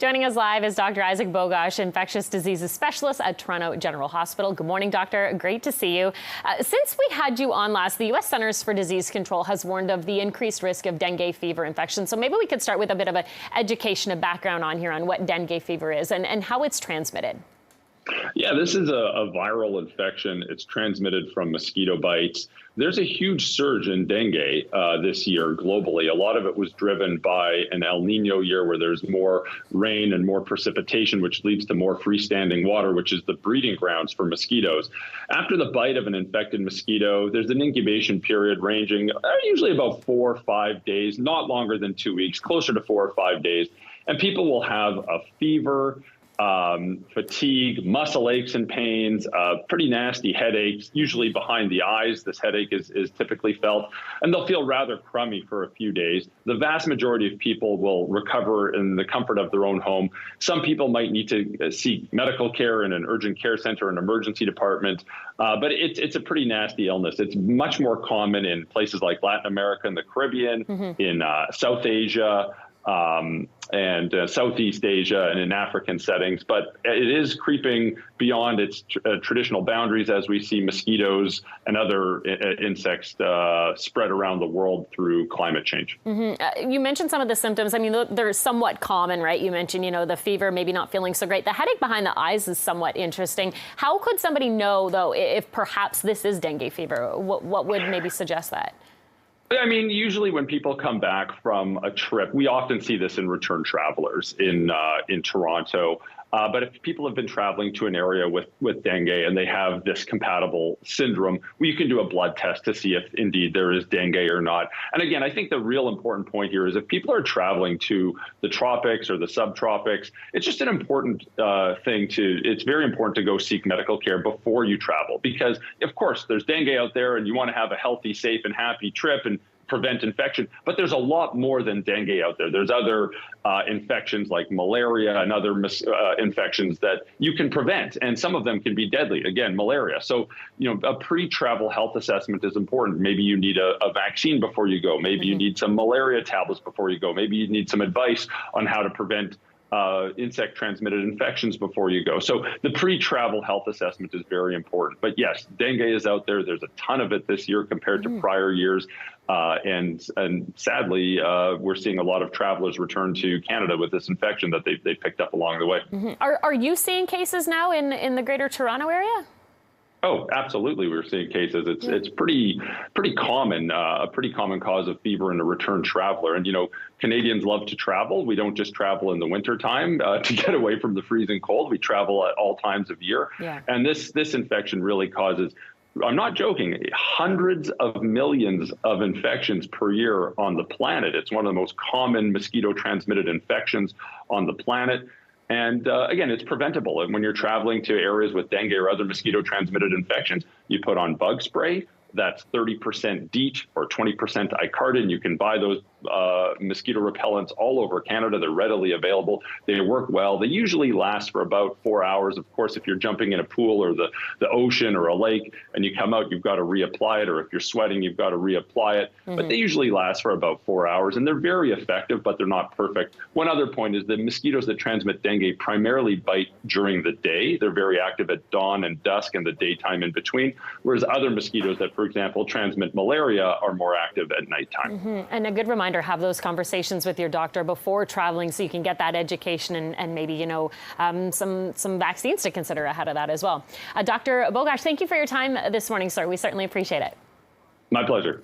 Joining us live is Dr. Isaac Bogoch, infectious diseases specialist at Toronto General Hospital. Good morning, doctor. Great to see you. Since we had you on last, the U.S. Centers for Disease Control has warned of the increased risk of dengue fever infection. So maybe we could start with a bit of an education, a background on here on what dengue fever is and how it's transmitted. Yeah, this is a viral infection. It's transmitted from mosquito bites. There's a huge surge in dengue this year globally. A lot of it was driven by an El Nino year where there's more rain and more precipitation, which leads to more freestanding water, which is the breeding grounds for mosquitoes. After the bite of an infected mosquito, there's an incubation period ranging usually about 4 or 5 days, not longer than 2 weeks, closer to 4 or 5 days. And people will have a fever, fatigue, muscle aches and pains, pretty nasty headaches, usually behind the eyes. This headache is typically felt, and they'll feel rather crummy for a few days. The vast majority of people will recover in the comfort of their own home. Some people might need to seek medical care in an urgent care center, an emergency department, but it's a pretty nasty illness. It's much more common in places like Latin America and the Caribbean, in South Asia, and Southeast Asia and in African settings, but it is creeping beyond its traditional boundaries as we see mosquitoes and other insects spread around the world through climate change. You mentioned some of the symptoms. I mean, they're somewhat common, right? You mentioned, the fever, maybe not feeling so great. The headache behind the eyes is somewhat interesting. How could somebody know, though, if perhaps this is dengue fever? What would maybe suggest that? I mean, usually when people come back from a trip, we often see this in return travelers in Toronto. But if people have been traveling to an area with dengue and they have this compatible syndrome, you can do a blood test to see if indeed there is dengue or not. And again, I think the real important point here is if people are traveling to the tropics or the subtropics, it's just an important it's very important to go seek medical care before you travel, because of course there's dengue out there and you want to have a healthy, safe and happy trip and prevent infection, but there's a lot more than dengue out there. There's other infections like malaria and other infections that you can prevent, and some of them can be deadly. Again, malaria. So, a pre-travel health assessment is important. Maybe you need a vaccine before you go. Maybe you need some malaria tablets before you go. Maybe you need some advice on how to prevent insect-transmitted infections before you go. So the pre-travel health assessment is very important. But yes, dengue is out there. There's a ton of it this year compared to prior years. And sadly, we're seeing a lot of travelers return to Canada with this infection that they picked up along the way. Are you seeing cases now in the Greater Toronto area? Oh, absolutely. We're seeing cases. It's pretty common, a pretty common cause of fever in a return traveler. And, Canadians love to travel. We don't just travel in the wintertime to get away from the freezing cold. We travel at all times of year. Yeah. And this infection really causes, I'm not joking, hundreds of millions of infections per year on the planet. It's one of the most common mosquito-transmitted infections on the planet. And again, it's preventable. And when you're traveling to areas with dengue or other mosquito-transmitted infections, you put on bug spray. That's 30% DEET or 20% icardin. You can buy those mosquito repellents all over Canada. They're readily available. They work well. They usually last for about 4 hours. Of course, if you're jumping in a pool or the ocean or a lake and you come out, you've got to reapply it. Or if you're sweating, you've got to reapply it. But they usually last for about 4 hours. And they're very effective, but they're not perfect. One other point is the mosquitoes that transmit dengue primarily bite during the day. They're very active at dawn and dusk and the daytime in between. Whereas other mosquitoes that, for example, transmit malaria are more active at nighttime. And a good reminder, have those conversations with your doctor before traveling so you can get that education and maybe, some vaccines to consider ahead of that as well. Dr. Bogoch, thank you for your time this morning, sir. We certainly appreciate it. My pleasure.